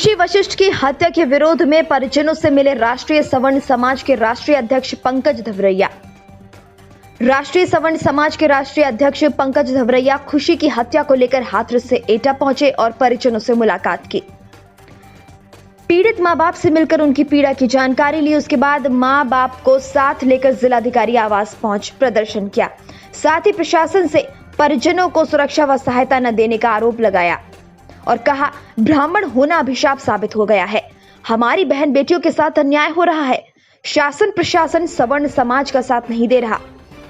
खुशी वशिष्ठ की हत्या के विरोध में परिजनों से मिले राष्ट्रीय सवर्ण समाज के राष्ट्रीय अध्यक्ष पंकज धवरैया। राष्ट्रीय सवर्ण समाज के राष्ट्रीय अध्यक्ष पंकज धवरैया खुशी की हत्या को लेकर हाथरस से एटा पहुंचे और परिजनों से मुलाकात की। पीड़ित मां बाप से मिलकर उनकी पीड़ा की जानकारी ली। उसके बाद मां बाप को साथ लेकर जिलाधिकारी आवास पहुंच प्रदर्शन किया। साथ ही प्रशासन से परिजनों को सुरक्षा व सहायता न देने का आरोप लगाया और कहा, ब्राह्मण होना अभिशाप साबित हो गया है। हमारी बहन बेटियों के साथ अन्याय हो रहा है। शासन प्रशासन सवर्ण समाज का साथ नहीं दे रहा।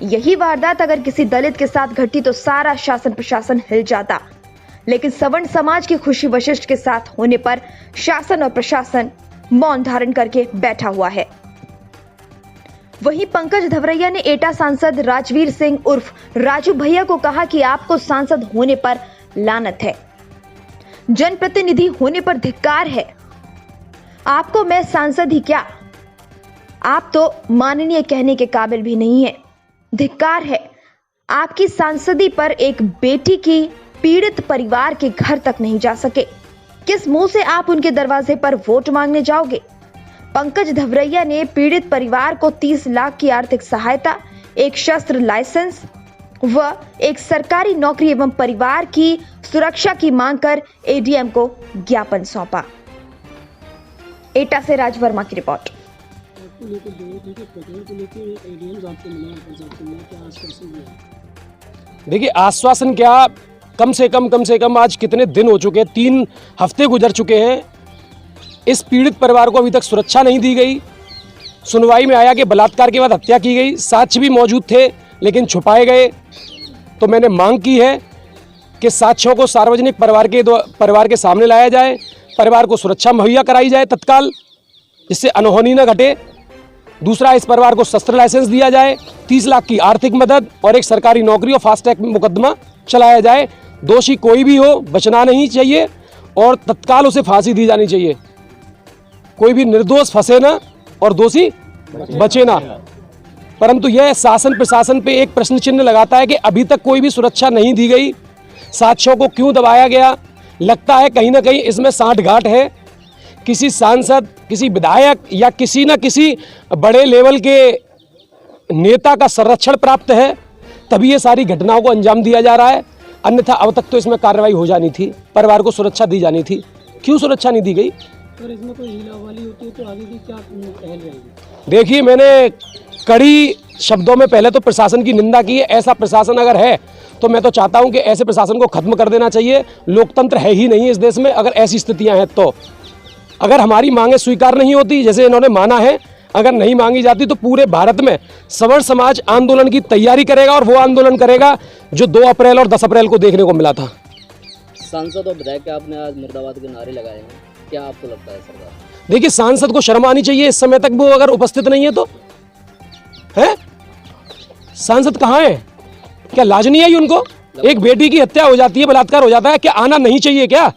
यही वारदात अगर किसी दलित के साथ घटी तो सारा शासन प्रशासन हिल जाता, लेकिन सवर्ण समाज की खुशी वशिष्ठ के साथ होने पर शासन और प्रशासन मौन धारण करके बैठा हुआ है। वहीं पंकज धवरैया ने एटा सांसद राजवीर सिंह उर्फ राजू भैया को कहा कि आपको सांसद होने पर लानत है, जनप्रतिनिधि होने पर धिक्कार है। आपको मैं सांसद ही क्या, आप तो माननीय कहने के काबिल भी नहीं है। धिक्कार है आपकी सांसदी पर। एक बेटी की पीड़ित परिवार के घर तक नहीं जा सके, किस मुंह से आप उनके दरवाजे पर वोट मांगने जाओगे? पंकज धवरैया ने पीड़ित परिवार को 30 लाख की आर्थिक सहायता, एक शस्त्र लाइसेंस व एक सरकारी नौकरी एवं परिवार की सुरक्षा की मांग कर एडीएम को ज्ञापन सौंपा। एटा से राज वर्मा की रिपोर्ट। देखिए, आश्वासन क्या, कम से कम आज कितने दिन हो चुके हैं, 3 हफ्ते गुजर चुके हैं। इस पीड़ित परिवार को अभी तक सुरक्षा नहीं दी गई। सुनवाई में आया कि बलात्कार के बाद हत्या की गई, साक्ष्य भी मौजूद थे लेकिन छुपाए गए। तो मैंने मांग की है कि साक्ष्यों को सार्वजनिक परिवार के सामने लाया जाए, परिवार को सुरक्षा मुहैया कराई जाए तत्काल, जिससे अनहोनी न घटे। दूसरा, इस परिवार को शस्त्र लाइसेंस दिया जाए, 30 लाख की आर्थिक मदद और एक सरकारी नौकरी और फास्ट ट्रैक मुकदमा चलाया जाए। दोषी कोई भी हो बचना नहीं चाहिए और तत्काल उसे फांसी दी जानी चाहिए। कोई भी निर्दोष फंसे ना और दोषी बचे ना। परंतु यह शासन प्रशासन पे एक प्रश्न चिन्ह लगाता है कि अभी तक कोई भी सुरक्षा नहीं दी गई। साक्ष्यों को क्यों दबाया गया? लगता है कहीं ना कहीं इसमें सांठगांठ है। किसी सांसद, किसी विधायक या किसी न किसी बड़े लेवल के नेता का संरक्षण प्राप्त है, तभी ये सारी घटनाओं को अंजाम दिया जा रहा है। अन्यथा अब तक तो इसमें कार्रवाई हो जानी थी, परिवार को सुरक्षा दी जानी थी। क्यों सुरक्षा नहीं दी गई? अगर इसमें कोई हीलावाली होती है तो आगे की क्या पहल रहेगी? देखिए, मैंने कड़ी शब्दों में पहले तो प्रशासन की निंदा की है। ऐसा प्रशासन अगर है तो मैं तो चाहता हूं कि ऐसे प्रशासन को खत्म कर देना चाहिए। लोकतंत्र है ही नहीं इस देश में अगर ऐसी स्थितियां हैं। तो अगर हमारी मांगें स्वीकार नहीं होती, जैसे इन्होंने माना है, अगर नहीं मांगी जाती तो पूरे भारत में सवर्ण समाज आंदोलन की तैयारी करेगा और वो आंदोलन करेगा जो 2 अप्रैल और 10 अप्रैल को देखने को मिला था। सांसद और विधायक के आपने आज मुर्दाबाद के नारे लगाए हैं, क्या आपको लगता है सरकार? देखिए, सांसद को शर्म आनी चाहिए। इस समय तक वो अगर उपस्थित नहीं है तो है सांसद कहाँ है? क्या लाज नहीं आई उनको? एक बेटी की हत्या हो जाती है, बलात्कार हो जाता है, क्या आना नहीं चाहिए क्या?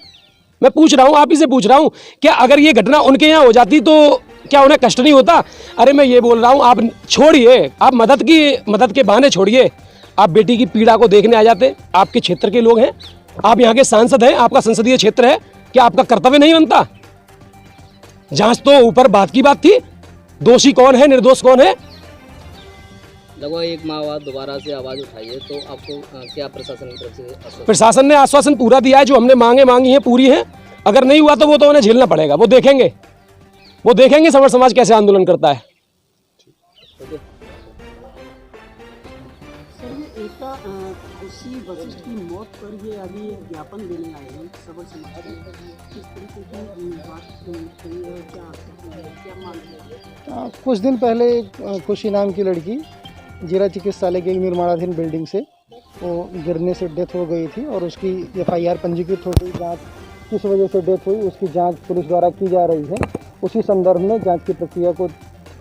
मैं पूछ रहा हूं, आप ही से पूछ रहा हूं, क्या अगर ये घटना उनके यहाँ हो जाती तो क्या उन्हें कष्ट नहीं होता? अरे मैं ये बोल रहा हूं, आप छोड़िए, आप मदद के बहाने छोड़िए, आप बेटी की पीड़ा को देखने आ जाते। आपके क्षेत्र के लोग हैं, आप यहाँ के सांसद हैं, आपका संसदीय क्षेत्र है, क्या आपका कर्तव्य नहीं बनता? जांच तो ऊपर बात की बात थी, दोषी कौन है, निर्दोष कौन है? लगभग 1 माह बाद दोबारा से आवाज उठाई है, तो आपको क्या प्रशासन की तरफ से? प्रशासन ने आश्वासन पूरा दिया है, जो हमने मांगी हैं पूरी हैं। अगर नहीं हुआ तो वो तो उन्हें झेलना पड़ेगा। वो देखेंगे सवर्ण समाज कैसे आंदोलन करता है। सर, ये एटा खुशी वशिष्ठ की मौत पर ये अभी ज्ञापन देने आए हैं सवर्ण समाज के। किस तरीके की बात कही है, क्या मांग है? कुछ दिन पहले खुशी नाम की लड़की जिला चिकित्सालय के निर्माणाधीन बिल्डिंग से वो गिरने से डेथ हो गई थी और उसकी FIR पंजीकृत हो गई। जांच किस वजह से डेथ हुई उसकी जांच पुलिस द्वारा की जा रही है। उसी संदर्भ में जांच की प्रक्रिया को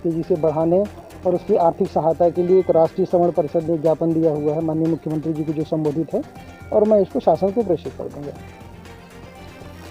तेज़ी से बढ़ाने और उसकी आर्थिक सहायता के लिए एक राष्ट्रीय सवर्ण परिषद ने ज्ञापन दिया हुआ है माननीय मुख्यमंत्री जी को, जो संबोधित है, और मैं इसको शासन को प्रेषित कर दूँगा।